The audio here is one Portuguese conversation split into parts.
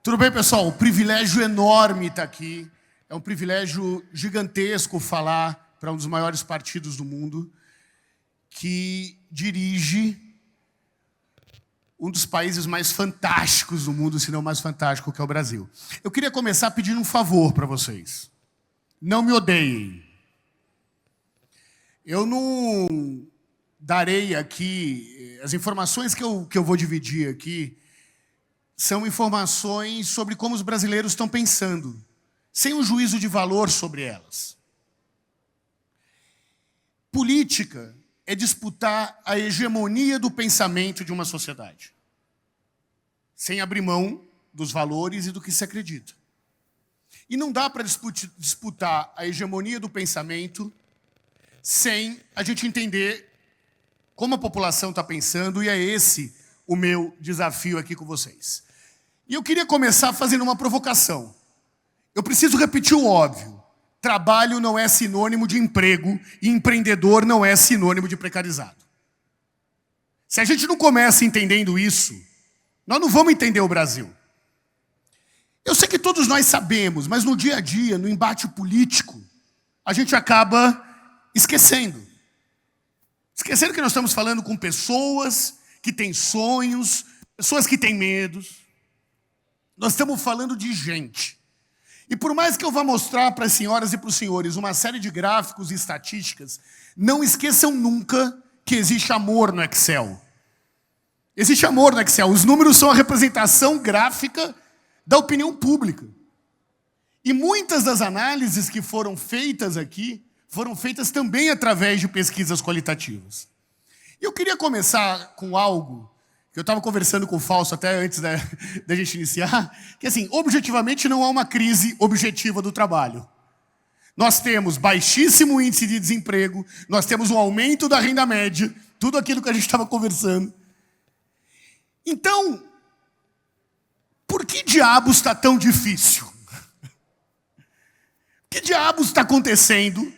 Tudo bem, pessoal? Um privilégio enorme estar aqui. É um privilégio gigantesco falar para um dos maiores partidos do mundo, que dirige um dos países mais fantásticos do mundo, se não mais fantástico, que é o Brasil. Eu queria começar pedindo um favor para vocês. Não me odeiem. Eu não darei aqui... As informações que eu vou dividir aqui são informações sobre como os brasileiros estão pensando, sem um juízo de valor sobre elas. Política é disputar a hegemonia do pensamento de uma sociedade, sem abrir mão dos valores e do que se acredita. E não dá para disputar a hegemonia do pensamento sem a gente entender como a população está pensando, e é esse o meu desafio aqui com vocês. E eu queria começar fazendo uma provocação. Eu preciso repetir o óbvio. Trabalho não é sinônimo de emprego e empreendedor não é sinônimo de precarizado. Se a gente não começa entendendo isso, nós não vamos entender o Brasil. Eu sei que todos nós sabemos, mas no dia a dia, no embate político, a gente acaba esquecendo. Esquecendo que nós estamos falando com pessoas que têm sonhos, pessoas que têm medos. Nós estamos falando de gente. E por mais que eu vá mostrar para as senhoras e para os senhores uma série de gráficos e estatísticas, não esqueçam nunca que existe amor no Excel. Existe amor no Excel. Os números são a representação gráfica da opinião pública. E muitas das análises que foram feitas aqui foram feitas também através de pesquisas qualitativas. E eu queria começar com algo que eu estava conversando com o Fausto até antes da gente iniciar, que assim, objetivamente não há uma crise objetiva do trabalho. Nós temos baixíssimo índice de desemprego, nós temos um aumento da renda média, tudo aquilo que a gente estava conversando. Então, por que diabos está tão difícil? Que diabos está acontecendo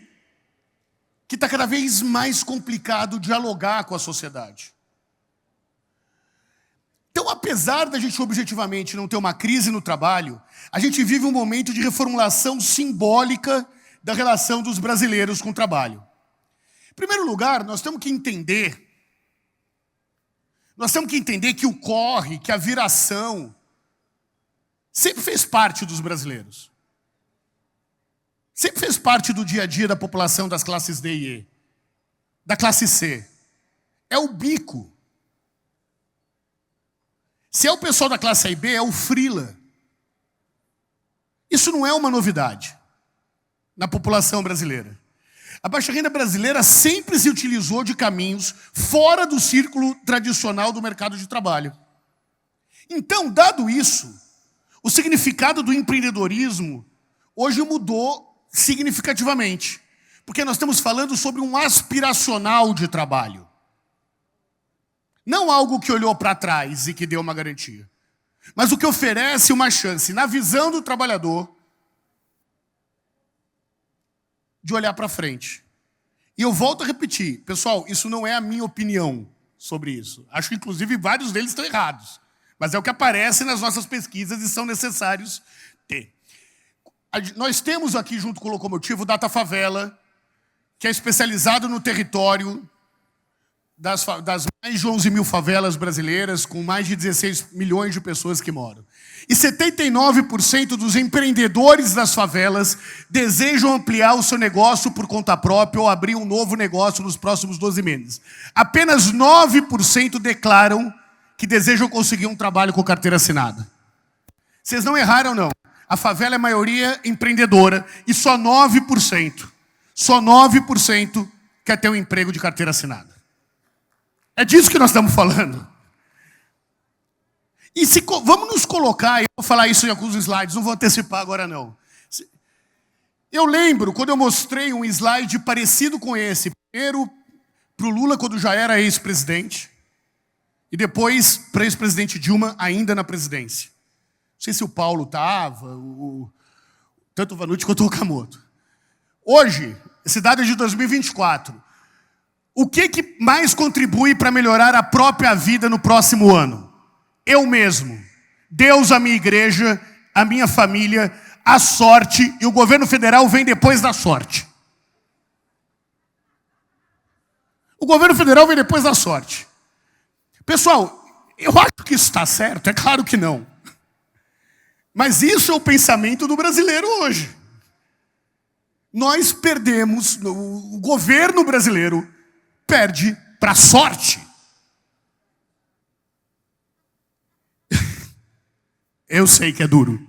que está cada vez mais complicado dialogar com a sociedade? Então, apesar da gente objetivamente não ter uma crise no trabalho, a gente vive um momento de reformulação simbólica da relação dos brasileiros com o trabalho. Em primeiro lugar, nós temos que entender que o corre, que a viração, sempre fez parte dos brasileiros. Sempre fez parte do dia a dia da população das classes D e E, da classe C. É o bico. Se é o pessoal da classe A e B, é o freela. Isso não é uma novidade na população brasileira. A baixa renda brasileira sempre se utilizou de caminhos fora do círculo tradicional do mercado de trabalho. Então, dado isso, o significado do empreendedorismo hoje mudou significativamente, porque nós estamos falando sobre um aspiracional de trabalho. Não algo que olhou para trás e que deu uma garantia, mas o que oferece uma chance, na visão do trabalhador, de olhar para frente. E eu volto a repetir, pessoal, isso não é a minha opinião sobre isso. Acho que, inclusive, vários deles estão errados. Mas é o que aparece nas nossas pesquisas e são necessários ter. Nós temos aqui, junto com o Locomotivo, o Data Favela, que é especializado no território das mais de 11 mil favelas brasileiras, com mais de 16 milhões de pessoas que moram. E 79% dos empreendedores das favelas desejam ampliar o seu negócio por conta própria ou abrir um novo negócio nos próximos 12 meses. Apenas 9% declaram que desejam conseguir um trabalho com carteira assinada. Vocês não erraram, não. A favela é a maioria empreendedora e só 9% quer ter um emprego de carteira assinada. É disso que nós estamos falando. E vamos nos colocar, eu vou falar isso em alguns slides, não vou antecipar agora não. Eu lembro quando eu mostrei um slide parecido com esse, primeiro para o Lula quando já era ex-presidente, e depois para a ex-presidente Dilma ainda na presidência. Não sei se o Paulo estava, tanto o Vanucci quanto o Okamoto. Hoje, esse dado é de 2024. O que mais contribui para melhorar a própria vida no próximo ano? Eu mesmo, Deus, a minha igreja, a minha família, a sorte, e o governo federal vem depois da sorte. O governo federal vem depois da sorte. Pessoal, eu acho que isso está certo, é claro que não. Mas isso é o pensamento do brasileiro hoje. Nós perdemos, o governo brasileiro perde para a sorte. Eu sei que é duro.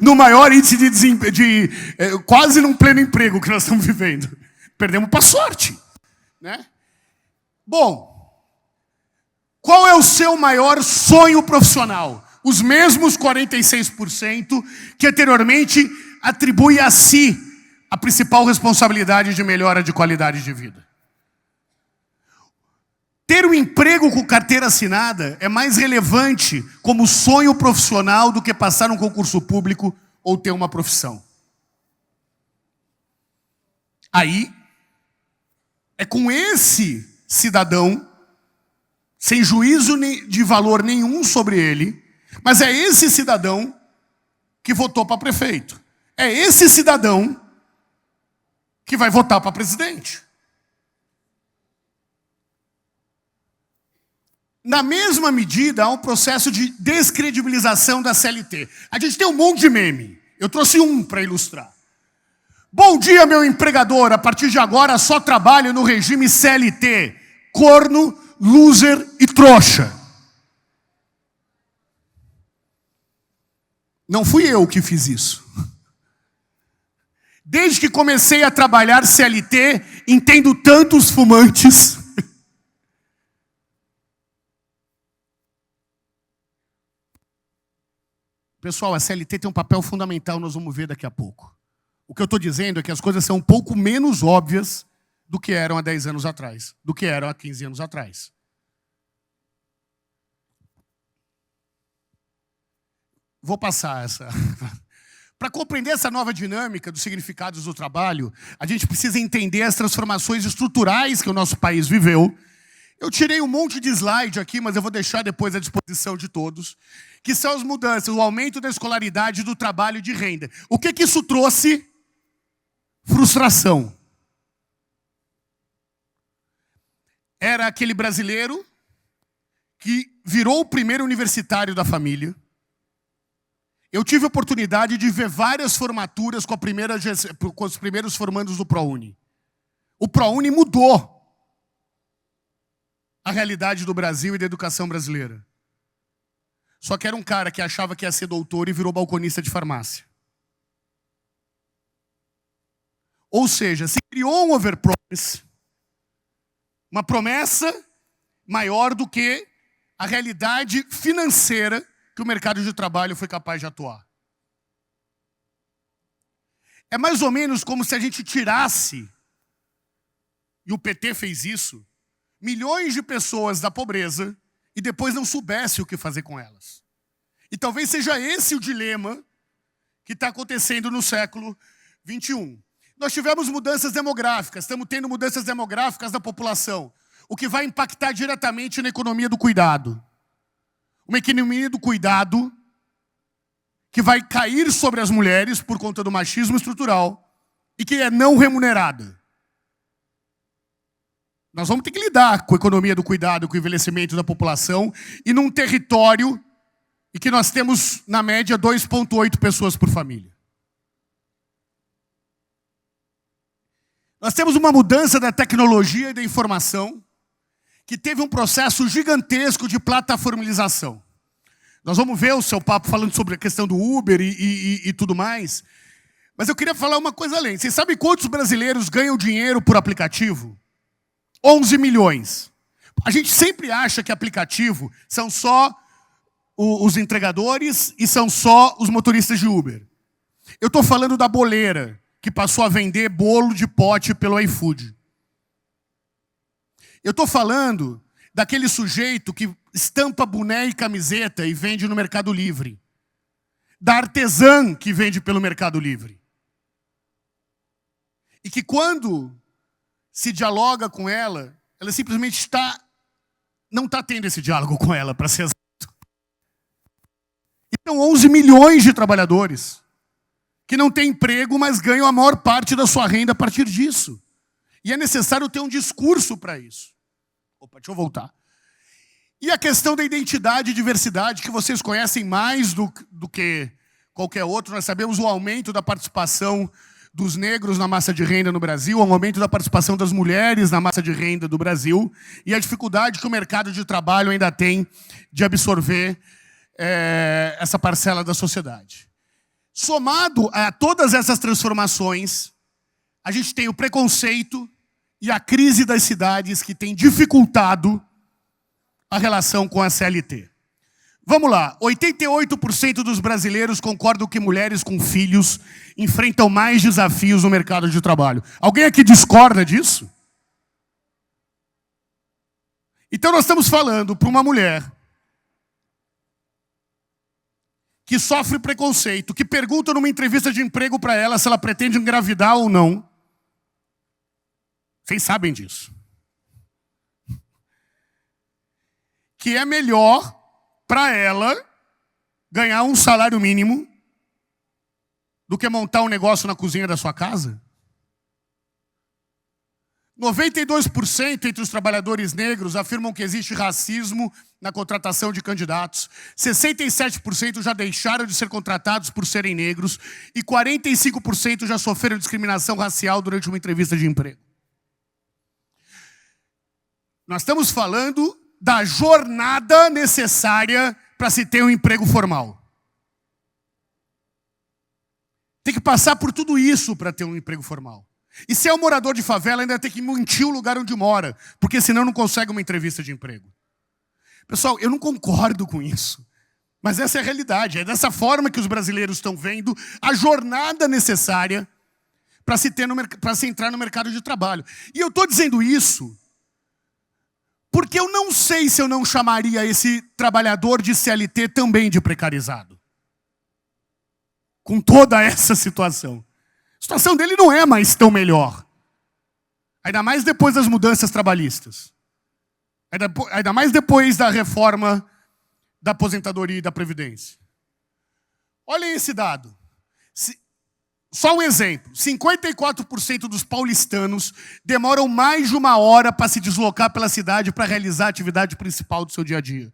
No maior índice de quase num pleno emprego que nós estamos vivendo. Perdemos para a sorte. Né? Bom, qual é o seu maior sonho profissional? Os mesmos 46% que anteriormente atribui a si a principal responsabilidade de melhora de qualidade de vida. Ter um emprego com carteira assinada é mais relevante como sonho profissional do que passar um concurso público ou ter uma profissão. Aí, é com esse cidadão, sem juízo de valor nenhum sobre ele, mas é esse cidadão que votou para prefeito. É esse cidadão que vai votar para presidente. Na mesma medida, há um processo de descredibilização da CLT. A gente tem um monte de meme. Eu trouxe um para ilustrar. Bom dia, meu empregador. A partir de agora, só trabalho no regime CLT. Corno, loser e trouxa. Não fui eu que fiz isso. Desde que comecei a trabalhar CLT, entendo tantos fumantes. Pessoal, a CLT tem um papel fundamental, nós vamos ver daqui a pouco. O que eu estou dizendo é que as coisas são um pouco menos óbvias do que eram há 10 anos atrás, do que eram há 15 anos atrás. Vou passar essa. Para compreender essa nova dinâmica dos significados do trabalho, a gente precisa entender as transformações estruturais que o nosso país viveu. Eu tirei um monte de slide aqui, mas eu vou deixar depois à disposição de todos, que são as mudanças, o aumento da escolaridade, do trabalho e de renda. O que isso trouxe? Frustração. Era aquele brasileiro que virou o primeiro universitário da família. Eu tive a oportunidade de ver várias formaturas com os primeiros formandos do ProUni. O ProUni mudou a realidade do Brasil e da educação brasileira. Só que era um cara que achava que ia ser doutor e virou balconista de farmácia. Ou seja, se criou um overpromise, uma promessa maior do que a realidade financeira que o mercado de trabalho foi capaz de atuar. É mais ou menos como se a gente tirasse, e o PT fez isso, milhões de pessoas da pobreza e depois não soubesse o que fazer com elas. E talvez seja esse o dilema que está acontecendo no século XXI. Nós tivemos mudanças demográficas, estamos tendo mudanças demográficas da população, o que vai impactar diretamente na economia do cuidado. Uma economia do cuidado que vai cair sobre as mulheres por conta do machismo estrutural e que é não remunerada. Nós vamos ter que lidar com a economia do cuidado, com o envelhecimento da população e num território em que nós temos, na média, 2,8 pessoas por família. Nós temos uma mudança da tecnologia e da informação que teve um processo gigantesco de plataformização. Nós vamos ver o seu papo falando sobre a questão do Uber e tudo mais. Mas eu queria falar uma coisa além. Vocês sabem quantos brasileiros ganham dinheiro por aplicativo? 11 milhões. A gente sempre acha que aplicativo são só os entregadores e são só os motoristas de Uber. Eu estou falando da boleira, que passou a vender bolo de pote pelo iFood. Eu estou falando daquele sujeito que estampa boné e camiseta e vende no Mercado Livre. Da artesã que vende pelo Mercado Livre. E que quando se dialoga com ela, ela simplesmente não está tendo esse diálogo com ela, para ser exato. Então, 11 milhões de trabalhadores que não têm emprego, mas ganham a maior parte da sua renda a partir disso. E é necessário ter um discurso para isso. Opa, deixa eu voltar. E a questão da identidade e diversidade, que vocês conhecem mais do que qualquer outro. Nós sabemos o aumento da participação dos negros na massa de renda no Brasil, o aumento da participação das mulheres na massa de renda do Brasil e a dificuldade que o mercado de trabalho ainda tem de absorver essa parcela da sociedade. Somado a todas essas transformações, a gente tem o preconceito e a crise das cidades que tem dificultado a relação com a CLT. Vamos lá, 88% dos brasileiros concordam que mulheres com filhos enfrentam mais desafios no mercado de trabalho. Alguém aqui discorda disso? Então nós estamos falando para uma mulher que sofre preconceito, que pergunta numa entrevista de emprego para ela se ela pretende engravidar ou não. Vocês sabem disso. Que é melhor para ela ganhar um salário mínimo do que montar um negócio na cozinha da sua casa? 92% entre os trabalhadores negros afirmam que existe racismo na contratação de candidatos. 67% já deixaram de ser contratados por serem negros. E 45% já sofreram discriminação racial durante uma entrevista de emprego. Nós estamos falando da jornada necessária para se ter um emprego formal. Tem que passar por tudo isso para ter um emprego formal. E se é um morador de favela, ainda tem que mentir o lugar onde mora, porque senão não consegue uma entrevista de emprego. Pessoal, eu não concordo com isso, mas essa é a realidade. É dessa forma que os brasileiros estão vendo a jornada necessária para se entrar no mercado de trabalho. E eu estou dizendo isso porque eu não sei se eu não chamaria esse trabalhador de CLT também de precarizado. Com toda essa situação. A situação dele não é mais tão melhor. Ainda mais depois das mudanças trabalhistas. Ainda mais depois da reforma da aposentadoria e da previdência. Olhem esse dado. Só um exemplo. 54% dos paulistanos demoram mais de 1 hora para se deslocar pela cidade para realizar a atividade principal do seu dia a dia.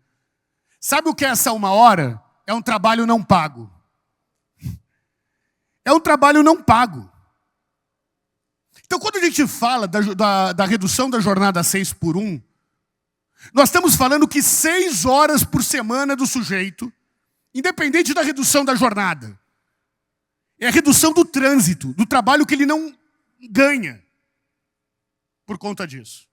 Sabe o que é essa 1 hora? É um trabalho não pago. É um trabalho não pago. Então, quando a gente fala da redução da jornada 6x1, nós estamos falando que 6 horas por semana do sujeito, independente da redução da jornada, é a redução do trânsito, do trabalho que ele não ganha por conta disso.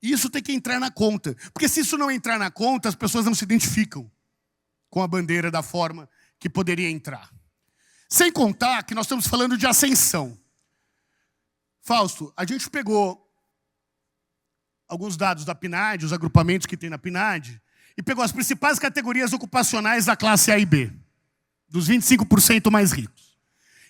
E isso tem que entrar na conta. Porque se isso não entrar na conta, as pessoas não se identificam com a bandeira da forma que poderia entrar. Sem contar que nós estamos falando de ascensão. Fausto, a gente pegou alguns dados da PNAD, os agrupamentos que tem na PNAD, e pegou as principais categorias ocupacionais da classe A e B, dos 25% mais ricos.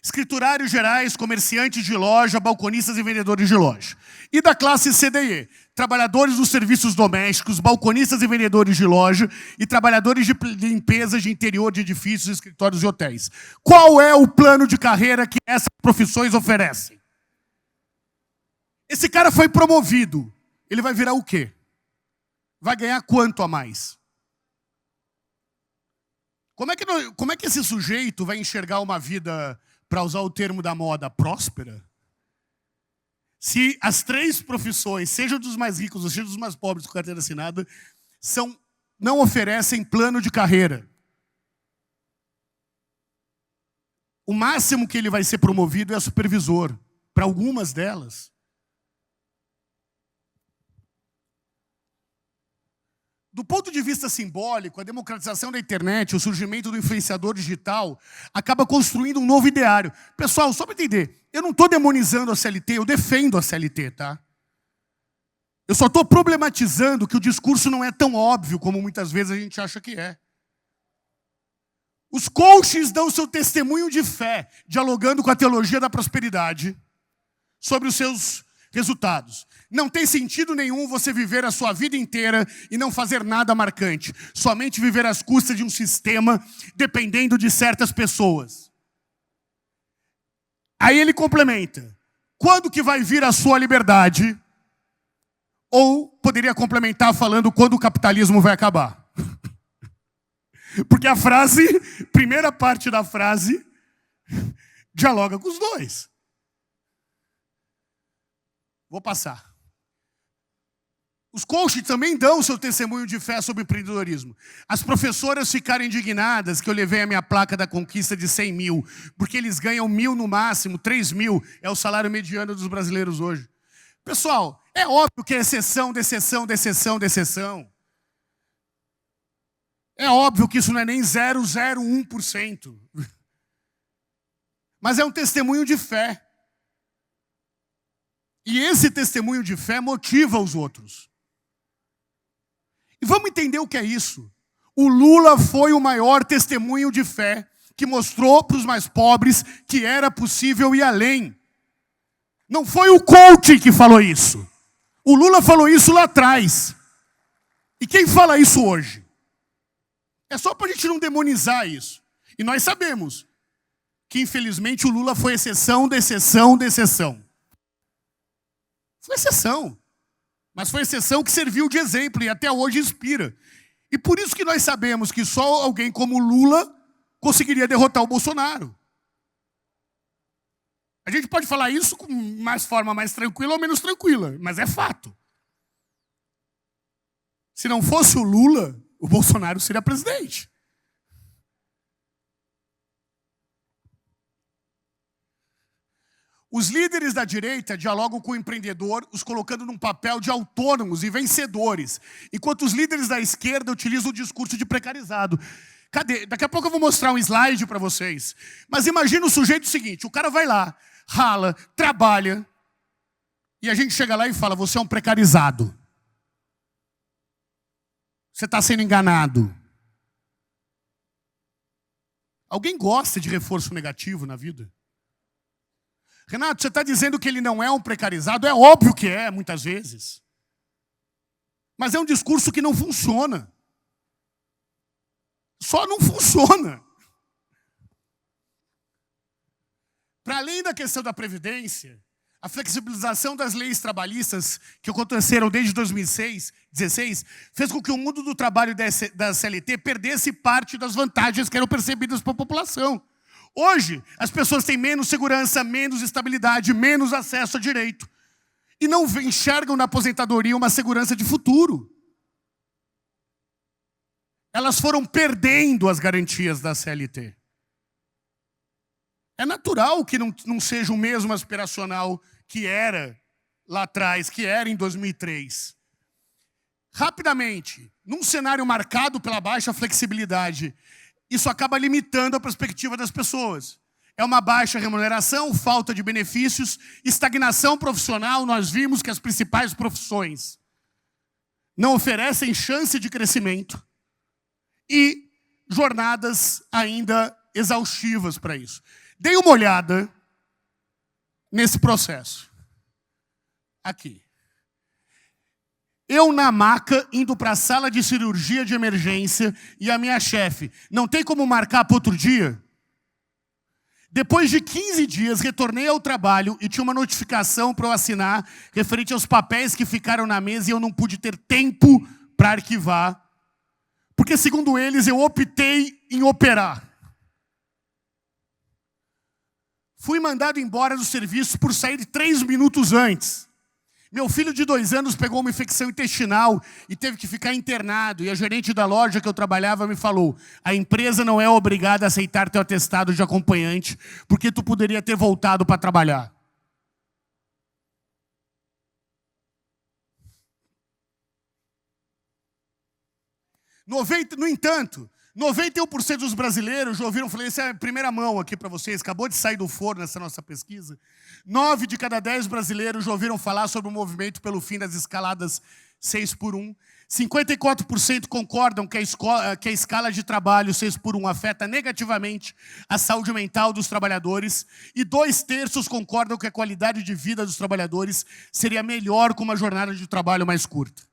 Escriturários gerais, comerciantes de loja, balconistas e vendedores de loja. E da classe C, D e E, trabalhadores dos serviços domésticos, balconistas e vendedores de loja e trabalhadores de limpeza de interior de edifícios, escritórios e hotéis. Qual é o plano de carreira que essas profissões oferecem? Esse cara foi promovido. Ele vai virar o quê? Vai ganhar quanto a mais? Como é que esse sujeito vai enxergar uma vida, para usar o termo da moda, próspera? Se as 3 profissões, seja dos mais ricos ou seja dos mais pobres com carteira assinada, não oferecem plano de carreira. O máximo que ele vai ser promovido é supervisor, para algumas delas. Do ponto de vista simbólico, a democratização da internet, o surgimento do influenciador digital, acaba construindo um novo ideário. Pessoal, só para entender, eu não estou demonizando a CLT, eu defendo a CLT, tá? Eu só estou problematizando que o discurso não é tão óbvio como muitas vezes a gente acha que é. Os coaches dão seu testemunho de fé, dialogando com a teologia da prosperidade, sobre os seus Resultados. Não tem sentido nenhum você viver a sua vida inteira e não fazer nada marcante. Somente viver às custas de um sistema dependendo de certas pessoas. Aí ele complementa. Quando que vai vir a sua liberdade? Ou poderia complementar falando quando o capitalismo vai acabar. Porque a frase, primeira parte da frase, dialoga com os dois. Vou passar. Os coaches também dão seu testemunho de fé sobre empreendedorismo. As professoras ficaram indignadas que eu levei a minha placa da conquista de 100 mil, porque eles ganham 1.000 no máximo, 3 mil é o salário mediano dos brasileiros hoje. Pessoal, é óbvio que é exceção, de exceção, de exceção, de exceção. É óbvio que isso não é nem 0,01%. Mas é um testemunho de fé. E esse testemunho de fé motiva os outros. E vamos entender o que é isso. O Lula foi o maior testemunho de fé que mostrou para os mais pobres que era possível ir além. Não foi o coach que falou isso. O Lula falou isso lá atrás. E quem fala isso hoje? É só para a gente não demonizar isso. E nós sabemos que, infelizmente, o Lula foi exceção, de exceção, de exceção. Foi exceção. Mas foi exceção que serviu de exemplo e até hoje inspira. E por isso que nós sabemos que só alguém como Lula conseguiria derrotar o Bolsonaro. A gente pode falar isso com forma mais tranquila ou menos tranquila, mas é fato. Se não fosse o Lula, o Bolsonaro seria presidente. Os líderes da direita dialogam com o empreendedor, os colocando num papel de autônomos e vencedores, enquanto os líderes da esquerda utilizam o discurso de precarizado. Cadê? Daqui a pouco eu vou mostrar um slide para vocês. Mas imagina o sujeito seguinte, o cara vai lá, rala, trabalha, e a gente chega lá e fala, você é um precarizado. Você está sendo enganado. Alguém gosta de reforço negativo na vida? Renato, você está dizendo que ele não é um precarizado? É óbvio que é, muitas vezes. Mas é um discurso que não funciona. Só não funciona. Para além da questão da Previdência, a flexibilização das leis trabalhistas que aconteceram desde 2016 fez com que o mundo do trabalho da CLT perdesse parte das vantagens que eram percebidas pela população. Hoje, as pessoas têm menos segurança, menos estabilidade, menos acesso a direito. E não enxergam na aposentadoria uma segurança de futuro. Elas foram perdendo as garantias da CLT. É natural que não seja o mesmo aspiracional que era lá atrás, que era em 2003. Rapidamente, num cenário marcado pela baixa flexibilidade, isso acaba limitando a perspectiva das pessoas. É uma baixa remuneração, falta de benefícios, estagnação profissional. Nós vimos que as principais profissões não oferecem chance de crescimento e jornadas ainda exaustivas para isso. Dei uma olhada nesse processo. Aqui. Eu na maca, indo para a sala de cirurgia de emergência e a minha chefe, não tem como marcar para outro dia? Depois de 15 dias, retornei ao trabalho e tinha uma notificação para eu assinar referente aos papéis que ficaram na mesa e eu não pude ter tempo para arquivar, porque, segundo eles, eu optei em operar. Fui mandado embora do serviço por sair 3 minutos antes. Meu filho de 2 anos pegou uma infecção intestinal e teve que ficar internado. E a gerente da loja que eu trabalhava me falou, a empresa não é obrigada a aceitar teu atestado de acompanhante, porque tu poderia ter voltado para trabalhar. No entanto, 91% dos brasileiros já ouviram, falei, essa é a primeira mão aqui para vocês, acabou de sair do forno essa nossa pesquisa. 9 de cada 10 brasileiros já ouviram falar sobre o movimento pelo fim das escaladas 6x1. 54% concordam que a escala de trabalho 6x1 afeta negativamente a saúde mental dos trabalhadores e 2/3 concordam que a qualidade de vida dos trabalhadores seria melhor com uma jornada de trabalho mais curta.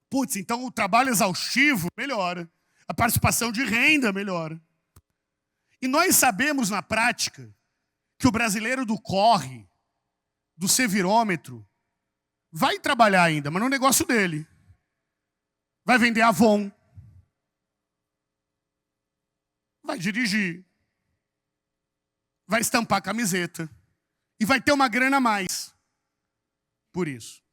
Putz, então o trabalho exaustivo melhora, a participação de renda melhora. E nós sabemos na prática que o brasileiro do corre, do sevirômetro, vai trabalhar ainda, mas no negócio dele. Vai vender Avon. Vai dirigir. Vai estampar camiseta. E vai ter uma grana a mais por isso.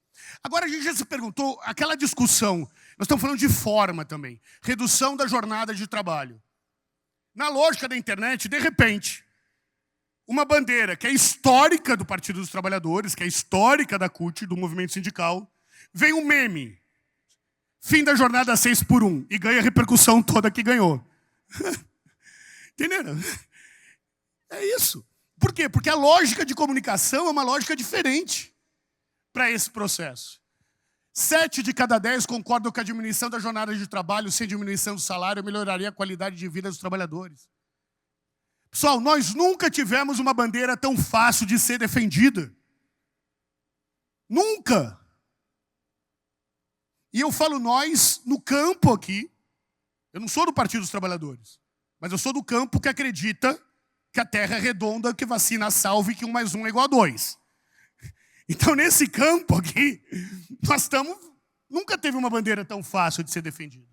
Agora a gente já se perguntou, aquela discussão, nós estamos falando de forma também. Redução da jornada de trabalho. Na lógica da internet, de repente, uma bandeira que é histórica do Partido dos Trabalhadores, que é histórica da CUT, do movimento sindical, vem um meme. Fim da jornada 6x1 e ganha a repercussão toda que ganhou. Entenderam? É isso. Por quê? Porque a lógica de comunicação é uma lógica diferente para esse processo. 7 de cada 10 concordam que a diminuição da jornada de trabalho sem diminuição do salário melhoraria a qualidade de vida dos trabalhadores. Pessoal, nós nunca tivemos uma bandeira tão fácil de ser defendida. Nunca. E eu falo nós no campo aqui. Eu não sou do Partido dos Trabalhadores, mas eu sou do campo que acredita que a Terra é redonda, que vacina salve, que 1 mais 1 é igual a 2. Então, nesse campo aqui, nunca teve uma bandeira tão fácil de ser defendida.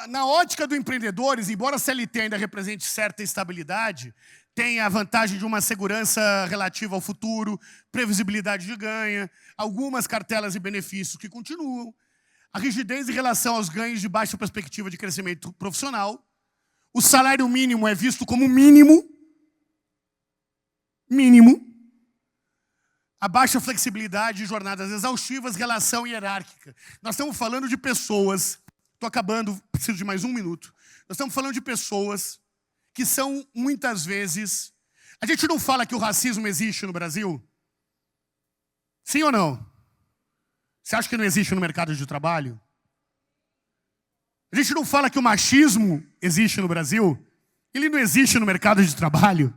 Na ótica do empreendedores, embora a CLT ainda represente certa estabilidade, tem a vantagem de uma segurança relativa ao futuro, previsibilidade de ganho, algumas cartelas e benefícios que continuam, a rigidez em relação aos ganhos de baixa perspectiva de crescimento profissional, o salário mínimo é visto como mínimo, a baixa flexibilidade de jornadas exaustivas, relação hierárquica. Nós estamos falando de pessoas... Estou acabando, preciso de mais 1 minuto. Nós estamos falando de pessoas que são, muitas vezes... A gente não fala que o racismo existe no Brasil? Sim ou não? Você acha que não existe no mercado de trabalho? A gente não fala que o machismo existe no Brasil? Ele não existe no mercado de trabalho?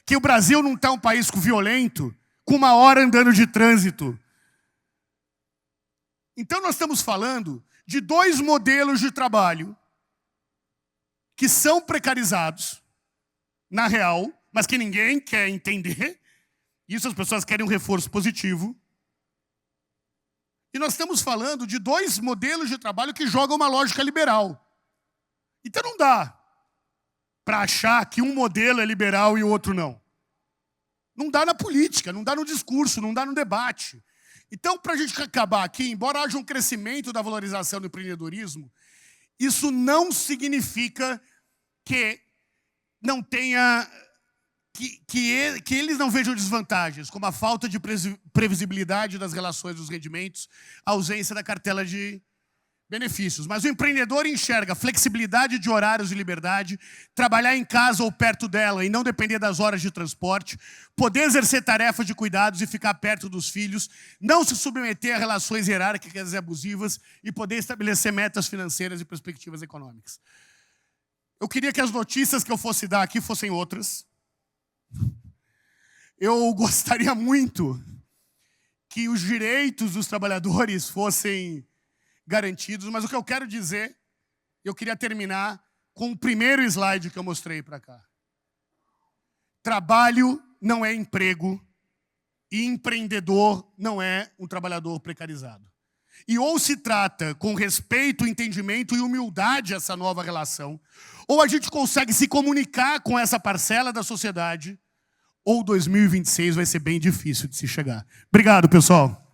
Que o Brasil não está um país violento, com 1 hora andando de trânsito? Então nós estamos falando de 2 modelos de trabalho que são precarizados, na real, mas que ninguém quer entender. Isso as pessoas querem um reforço positivo. E nós estamos falando de 2 modelos de trabalho que jogam uma lógica liberal. Então não dá para achar que um modelo é liberal e o outro não. Não dá na política, não dá no discurso, não dá no debate. Então, para a gente acabar aqui, embora haja um crescimento da valorização do empreendedorismo, isso não significa que não tenha... que eles não vejam desvantagens, como a falta de previsibilidade das relações dos rendimentos, a ausência da cartela de benefícios. Mas o empreendedor enxerga flexibilidade de horários e liberdade, trabalhar em casa ou perto dela e não depender das horas de transporte, poder exercer tarefas de cuidados e ficar perto dos filhos, não se submeter a relações hierárquicas e abusivas e poder estabelecer metas financeiras e perspectivas econômicas. Eu queria que as notícias que eu fosse dar aqui fossem outras. Eu gostaria muito que os direitos dos trabalhadores fossem garantidos, mas o que eu quero dizer, eu queria terminar com o primeiro slide que eu mostrei para cá. Trabalho não é emprego e empreendedor não é um trabalhador precarizado. E ou se trata com respeito, entendimento e humildade essa nova relação, ou a gente consegue se comunicar com essa parcela da sociedade, ou 2026 vai ser bem difícil de se chegar. Obrigado, pessoal.